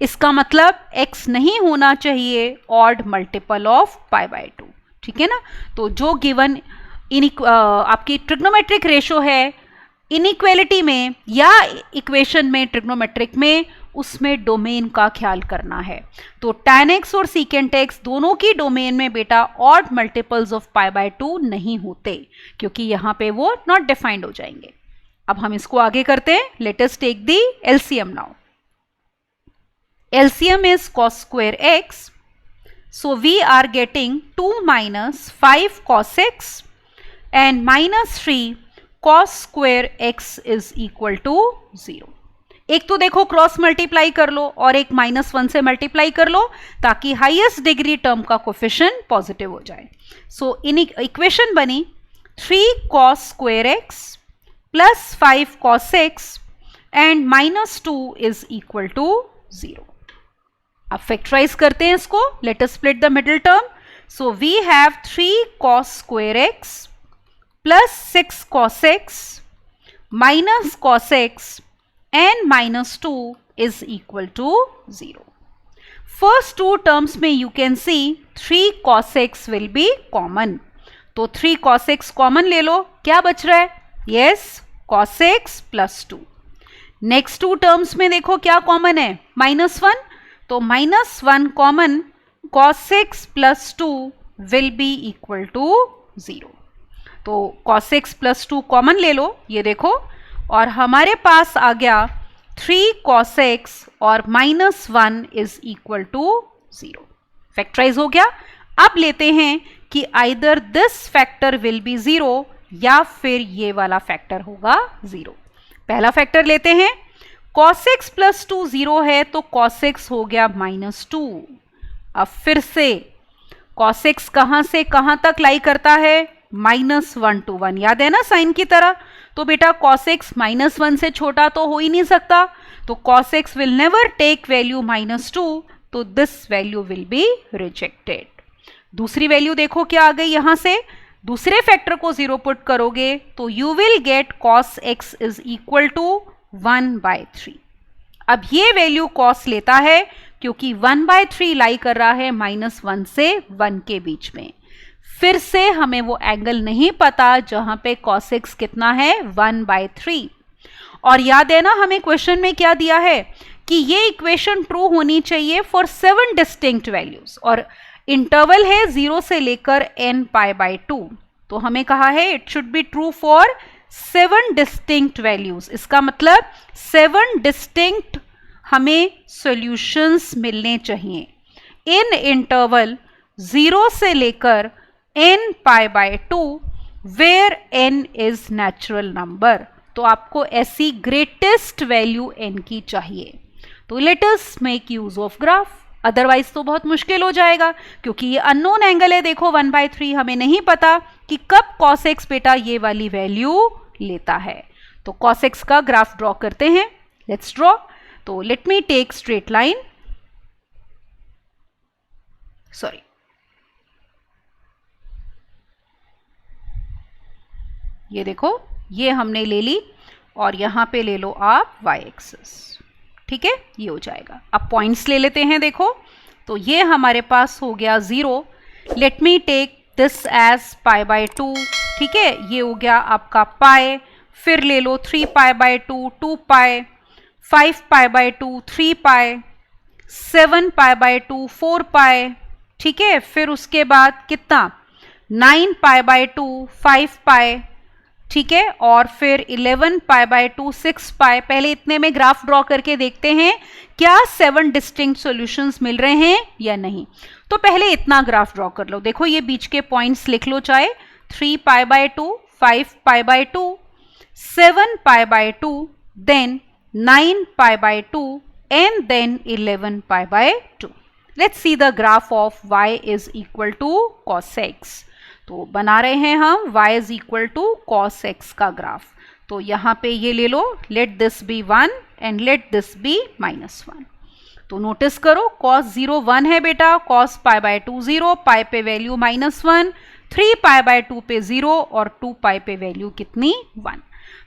इसका मतलब x नहीं होना चाहिए odd multiple of pi by 2. ठीक है ना. तो जो गिवन आपकी ट्रिग्नोमेट्रिक रेशो है इनइक्वालिटी में या इक्वेशन में ट्रिग्नोमेट्रिक में, उसमें डोमेन का ख्याल करना है. तो tan x और secant x दोनों की डोमेन में बेटा odd multiples of pi by 2 नहीं होते, क्योंकि यहां पे वो नॉट डिफाइंड हो जाएंगे. अब हम इसको आगे करते हैं. Let us take the LCM now. LCM is cos square x, so we are getting 2 minus 5 cos x and minus 3 cos square x is equal to 0. एक तो देखो क्रॉस मल्टीप्लाई कर लो और एक -1 से मल्टीप्लाई कर लो, ताकि हाईएस्ट डिग्री टर्म का कोफिशिएंट पॉजिटिव हो जाए. सो इन इक्वेशन बनी 3 cos square x plus 5 cos x and -2 is equal to 0. अब फैक्टराइज करते हैं इसको. Let us split the middle term. So we have 3 cos square x plus 6 cos x minus cos x and minus 2 is equal to 0. First two terms में you can see 3 cos x will be common. तो 3 cos x common ले लो, क्या बच रहा है? Yes, cos x plus 2. Next two terms में देखो क्या common है? -1. तो -1 common, cos x plus 2 will be equal to 0. तो cos x plus 2 common ले लो, ये देखो, और हमारे पास आ गया 3 cos x और -1 इज इक्वल टू 0. फैक्टराइज हो गया. अब लेते हैं कि either this factor will be 0 या फिर ये वाला फैक्टर होगा 0. पहला फैक्टर लेते हैं. cos x प्लस 2 0 है, तो cos x हो गया -2. अब फिर से cos x कहां से कहां तक लाई करता है? -1 to 1. याद है ना साइन की तरह. तो बेटा cos x -1 से छोटा तो हो ही नहीं सकता, तो cos x will never take value -2, तो this value will be rejected. दूसरी वैल्यू देखो क्या आ गई यहां से. दूसरे फैक्टर को 0 पुट करोगे तो you will get cos x is equal to 1/3. अब ये वैल्यू cos लेता है, क्योंकि 1/3 लाई कर रहा है -1 से 1 के बीच में. फिर से हमें वो एंगल नहीं पता जहां पे cos x कितना है? 1/3. और याद है ना हमें क्वेश्चन में क्या दिया है कि ये इक्वेशन ट्रू होनी चाहिए फॉर 7 डिस्टिंक्ट वैल्यूज, और इंटरवल है 0 से लेकर n π/2. तो हमें कहा है it should be true for 7 distinct values. इसका मतलब 7 डिस्टिंक्ट हमें सॉल्यूशंस मिलने चाहिए इन इंटरवल 0 से लेकर n π/2 where n is natural number. तो आपको ऐसी ग्रेटेस्ट वैल्यू n की चाहिए. तो let us make use of graph, otherwise तो बहुत मुश्किल हो जाएगा, क्योंकि ये अननोन एंगल है. देखो 1/3 हमें नहीं पता कि कब cos x बेटा ये वाली वैल्यू लेता है. तो cos x का ग्राफ ड्रॉ करते हैं. Let's draw. तो let me take straight line. Sorry, ये देखो ये हमने ले ली, और यहां पे ले लो आप y एक्सिस. ठीक है, ये हो जाएगा. अब पॉइंट्स ले लेते हैं. देखो तो ये हमारे पास हो गया 0. Let me take this as π/2. ठीक है, ये हो गया आपका पाई. फिर ले लो 3 π/2 2 पाई, 5 π/2 3 पाई, 7 π/2 4 पाई. ठीक है, फिर उसके बाद कितना? 9 π/2 5 पाई. ठीक है, और फिर 11 π/2 6 पाई. पहले इतने में ग्राफ ड्रॉ करके देखते हैं क्या 7 डिस्टिंक्ट सॉल्यूशंस मिल रहे हैं या नहीं. तो पहले इतना ग्राफ ड्रॉ कर लो. देखो ये बीच के पॉइंट्स लिख लो, चाहे 3 π/2 5 π/2 7 π/2 then 9 pi by 2 and then 11 pi by 2. Let's see the graph of y is equal to cos x. तो बना रहे हैं हम y is equal to cos x का ग्राफ. तो यहाँ पे ये ले लो, let this be 1 and let this be -1. तो नोटिस करो cos 0 1 है बेटा, cos pi by 2 0, pi पे वैल्यू -1, 3 pi by 2 पे 0 और 2 pi पे वैल्यू कितनी 1.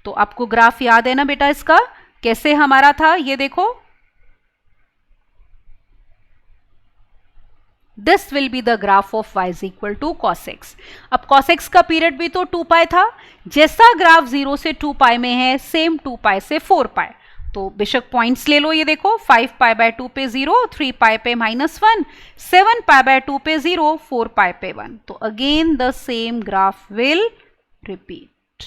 तो आपको ग्राफ याद है ना बेटा इसका, कैसे हमारा था ये देखो, this will be the graph of y is equal to cos x. अब cos x का पीरियड भी तो 2 पाई था, जैसा ग्राफ 0 से 2 पाई में है सेम 2 पाई से 4 पाई. तो बेशक पॉइंट्स ले लो, ये देखो 5 पाई बाय 2 पे 0, 3 पाई पे -1, 7 पाई बाय 2 पे 0, 4 पाई पे 1. तो again the same graph will repeat,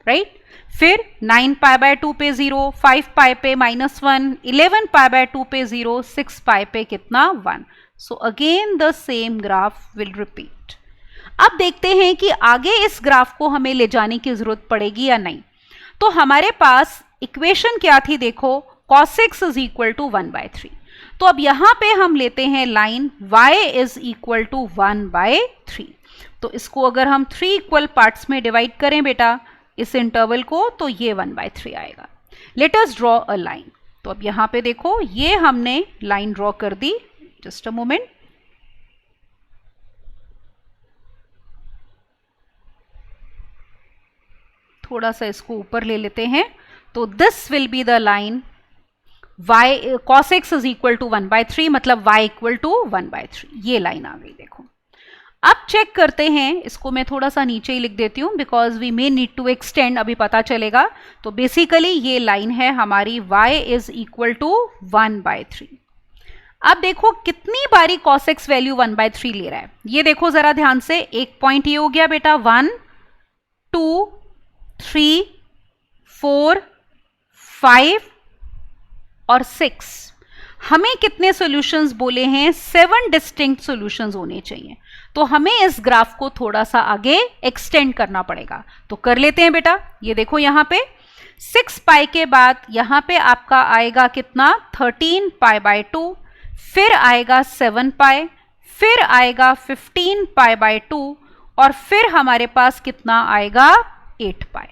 right. फिर 9 पाई बाय 2 पे 0, 5 पाई पे -1, 11 पाई बाय 2 पे 0, 6 पाई पे कितना 1. So again the same graph will repeat. अब देखते हैं कि आगे इस ग्राफ को हमें ले जाने की जरूरत पड़ेगी या नहीं. तो हमारे पास इक्वेशन क्या थी देखो, cos x is equal to 1/3. तो अब यहां पे हम लेते हैं line y is equal to 1/3. तो इसको अगर हम 3 इक्वल पार्ट्स में डिवाइड करें बेटा इस इंटरवल को, तो ये 1/3 आएगा. Late us draw a line. तो अब यहां पे देखो ये हमने लाइन ड्रॉ कर दी. Just a moment. थोड़ा सा इसको ऊपर ले लेते हैं. तो this will be the line y cos x is equal to 1/3, मतलब y इक्वल टू 1/3. ये लाइन आ गई देखो. अब चेक करते हैं, इसको मैं थोड़ा सा नीचे ही लिख देती हूं because we may need to extend, अभी पता चलेगा. तो बेसिकली ये लाइन है हमारी y इज इक्वल टू 1/3. अब देखो कितनी बारी cos x वैल्यू 1/3 ले रहा है. ये देखो जरा ध्यान से, एक पॉइंट ये हो गया बेटा 1 2 3 4 5 और 6. हमें कितने सॉल्यूशंस बोले हैं, 7 डिस्टिंक्ट सॉल्यूशंस होने चाहिए. तो हमें इस ग्राफ को थोड़ा सा आगे एक्सटेंड करना पड़ेगा. तो कर लेते हैं बेटा. ये देखो यहां पे 6 पाई के बाद यहां पे आपका आएगा कितना 13 पाई बाय 2, फिर आएगा 7 पाई, फिर आएगा 15 पाई बाय 2 और फिर हमारे पास कितना आएगा 8 पाई.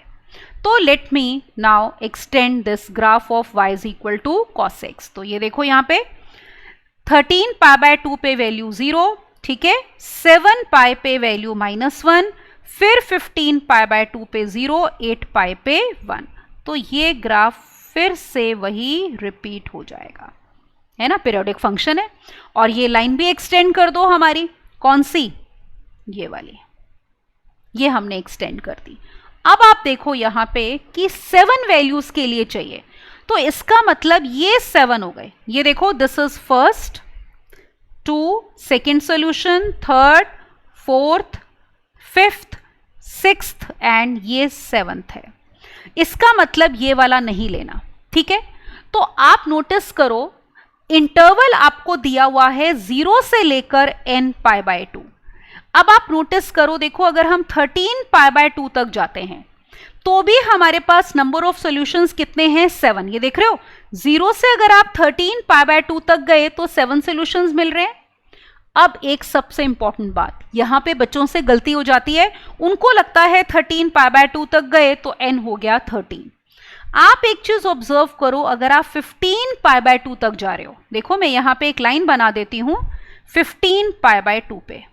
तो let me now extend this graph of y is equal to cos x. तो ये देखो यहाँ पे 13 पाई बाय 2 पे वैल्यू 0, ठीक है, 7 पाई पे वैल्यू -1, फिर 15 पाई बाय 2 पे 0, 8 पाई पे 1. तो ये ग्राफ फिर से वही रिपीट हो जाएगा, है ना, पीरियोडिक फंक्शन है. और ये लाइन भी एक्सटेंड कर दो हमारी, कौन सी, ये वाली, ये हमने एक्सटेंड कर दी. अब आप देखो यहां पे कि 7 वैल्यूज के लिए चाहिए. तो इसका मतलब ये 7 हो गए. ये देखो this is first, 2 second solution, third, fourth, fifth, sixth and ये 7th है. इसका मतलब ये वाला नहीं लेना, ठीक है. तो आप नोटिस करो इंटरवल आपको दिया हुआ है 0 से लेकर n पाई बाय 2. अब आप नोटिस करो, देखो अगर हम 13 पाई बाय 2 तक जाते हैं तो भी हमारे पास नंबर ऑफ सॉल्यूशंस कितने हैं 7. ये देख रहे हो, 0 से अगर आप 13 पाई बाय 2 तक गए तो 7 सॉल्यूशंस मिल रहे हैं. अब एक सबसे इंपॉर्टेंट बात, यहां पे बच्चों से गलती हो जाती है, उनको लगता है 13 पाई बाय 2 तक गए तो n हो गया 13. आप एक चीज ऑब्जर्व करो, अगर आप 15 पाई बाय 2 तक जा रहे हो, देखो मैं यहां पे एक लाइन बना देती हूं 15 पाई बाय 2 पे.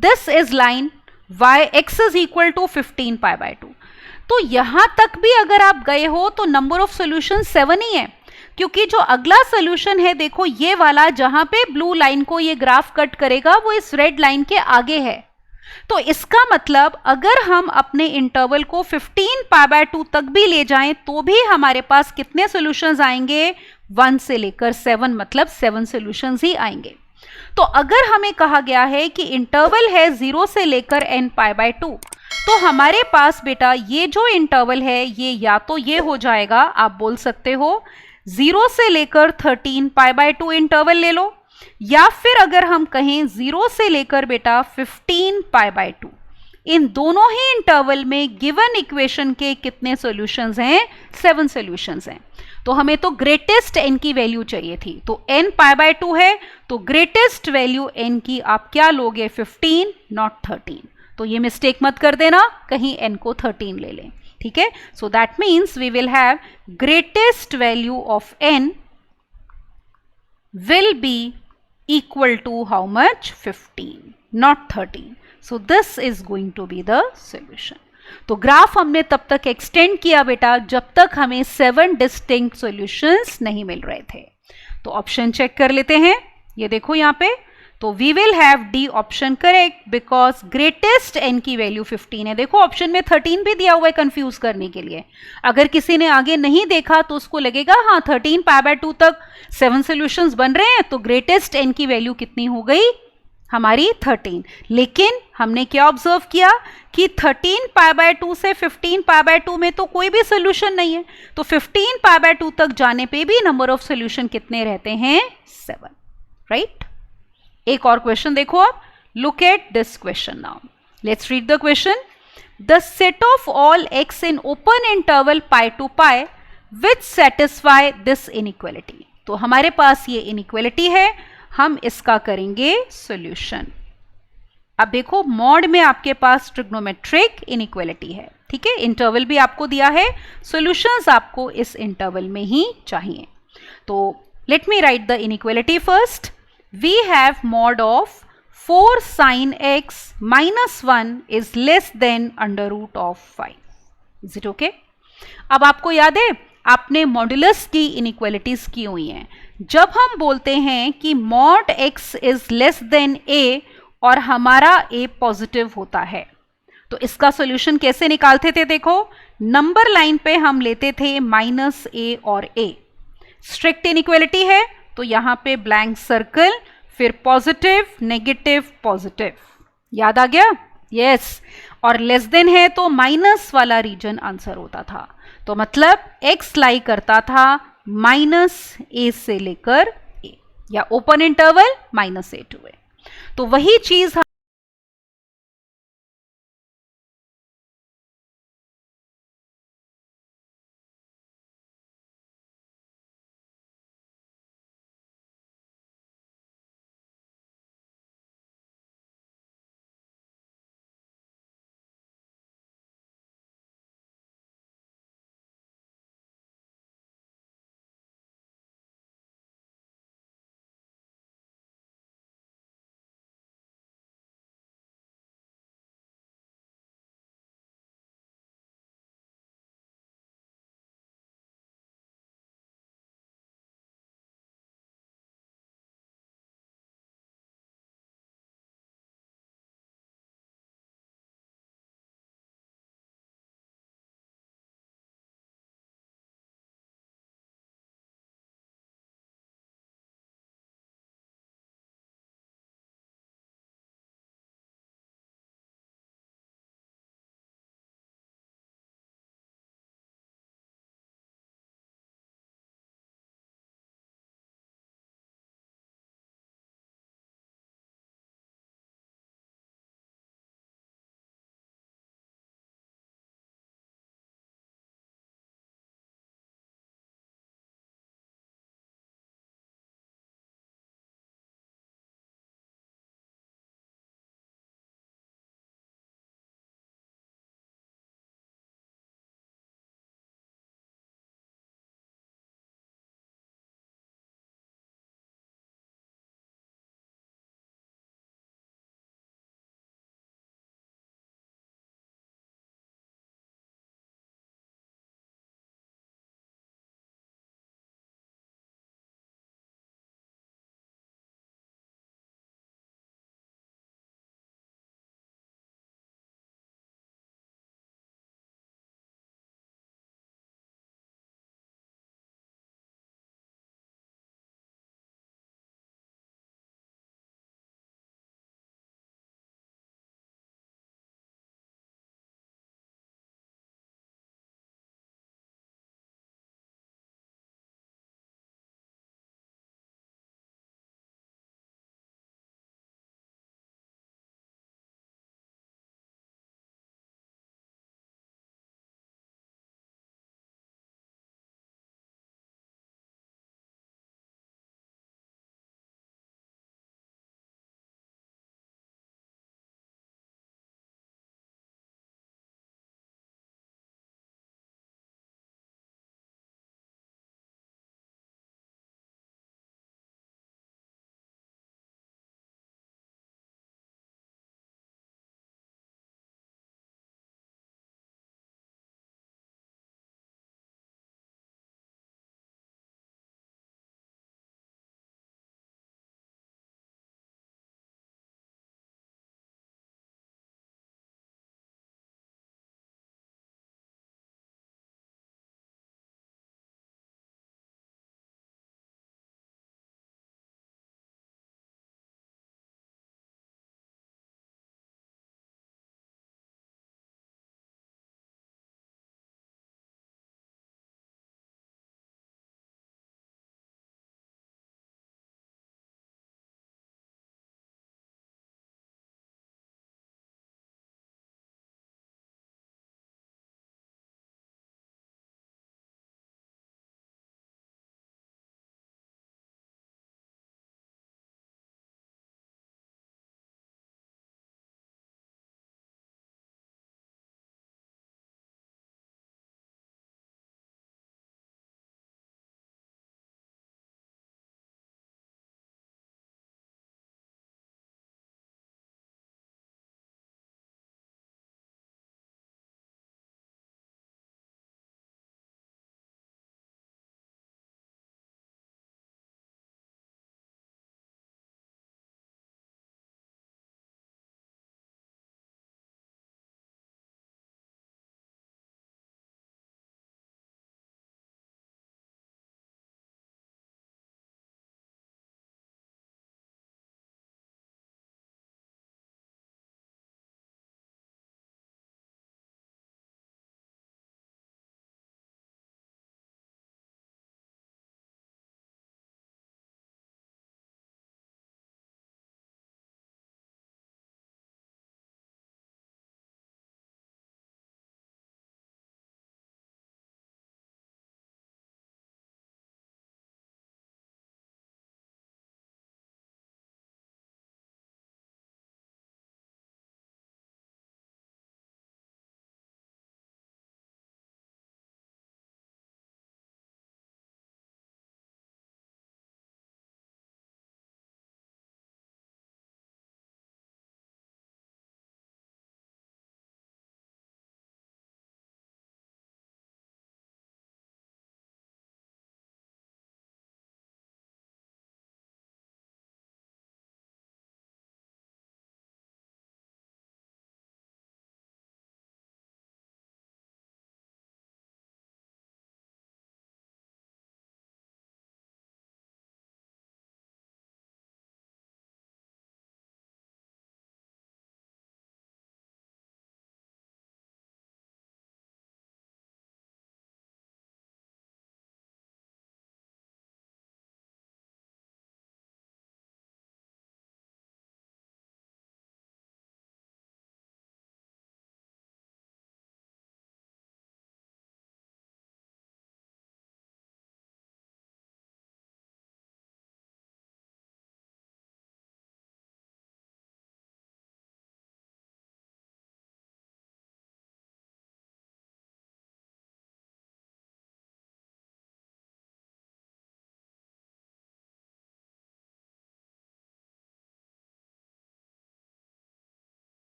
This is line y x is equal to 15 pi by 2. तो यहां तक भी अगर आप गए हो तो नंबर ऑफ सॉल्यूशन 7 ही है, क्योंकि जो अगला सॉल्यूशन है देखो ये वाला, जहां पे ब्लू लाइन को ये ग्राफ कट करेगा वो इस रेड लाइन के आगे है. तो इसका मतलब अगर हम अपने इंटरवल को 15 पाई बाय 2 तक भी ले जाएं तो भी हमारे पास कितने सॉल्यूशंस आएंगे, 1 से लेकर 7, मतलब 7 सॉल्यूशंस ही आएंगे. तो अगर हमें कहा गया है कि इंटरवल है 0 से लेकर n पाई बाय 2, तो हमारे पास बेटा ये जो इंटरवल है ये या तो ये हो जाएगा, आप बोल सकते हो 0 से लेकर 13 पाई बाय 2 इंटरवल ले लो, या फिर अगर हम कहें 0 से लेकर बेटा 15 पाई बाय 2, इन दोनों ही इंटरवल में गिवन इक्वेशन के कितने सॉल्यूशंस हैं? 7 सॉल्यूशंस हैं। तो हमें तो ग्रेटेस्ट n की वैल्यू चाहिए थी, तो n π/2 है, तो ग्रेटेस्ट वैल्यू n की आप क्या लोगे? 15 नॉट 13। तो ये मिस्टेक मत कर देना, कहीं n को 13 ले लें, ठीक है। So that means we will have greatest value of n will be equal to how much? 15 not 13. So this is going to be the solution. तो ग्राफ हमने तब तक एक्सटेंड किया बेटा जब तक हमें 7 डिस्टिंक्ट सॉल्यूशंस नहीं मिल रहे थे। तो ऑप्शन चेक कर लेते हैं, ये देखो यहाँ पे, तो we will have D option correct because greatest N की वैल्यू 15 है। देखो ऑप्शन में 13 भी दिया हुआ है कंफ्यूज करने के लिए। अगर किसी ने आगे नहीं देखा तो उसको लगेगा हाँ 13 π/2 तक 7 सॉल्यूशंस बन रहे हैं, तो ग्रेटेस्ट एन की वैल्यू कितनी हो गई? हमारी 13। लेकिन हमने क्या ऑब्जर्व किया कि 13 π/2 से 15 π/2 में तो कोई भी सोल्यूशन नहीं है, तो 15 π/2 तक जाने पे भी नंबर ऑफ सोल्यूशन कितने रहते हैं? 7, राइट। एक और क्वेश्चन देखो आप, look at this question now, let's read the question. The set of all x in open interval π to π which satisfy this inequality. तो हमारे पास ये इनइक्वालिटी है, हम इसका करेंगे सॉल्यूशन। अब देखो मॉड में आपके पास ट्रिग्नोमेट्रिक इनइक्वालिटी है, ठीक है, इंटरवल भी आपको दिया है, सॉल्यूशंस आपको इस इंटरवल में ही चाहिए। तो let me right the inequality first. We have mod of 4 sin x minus 1 is less than under root of 5. Is it okay? अब आपको याद है आपने मॉडुलस की इनइक्वालिटीज की हुई हैं। जब हम बोलते हैं कि mod x is less than a और हमारा a पॉजिटिव होता है, तो इसका सॉल्यूशन कैसे निकालते थे? देखो नंबर लाइन पे हम लेते थे -a और a। स्ट्रिक्ट इनइक्वालिटी है तो यहां पे ब्लैंक सर्कल, फिर पॉजिटिव नेगेटिव पॉजिटिव, याद आ गया? यस। और लेस देन है तो माइनस वाला रीजन आंसर होता था, तो मतलब x लाई करता था -a से लेकर a, या open interval -a to a। तो वही चीज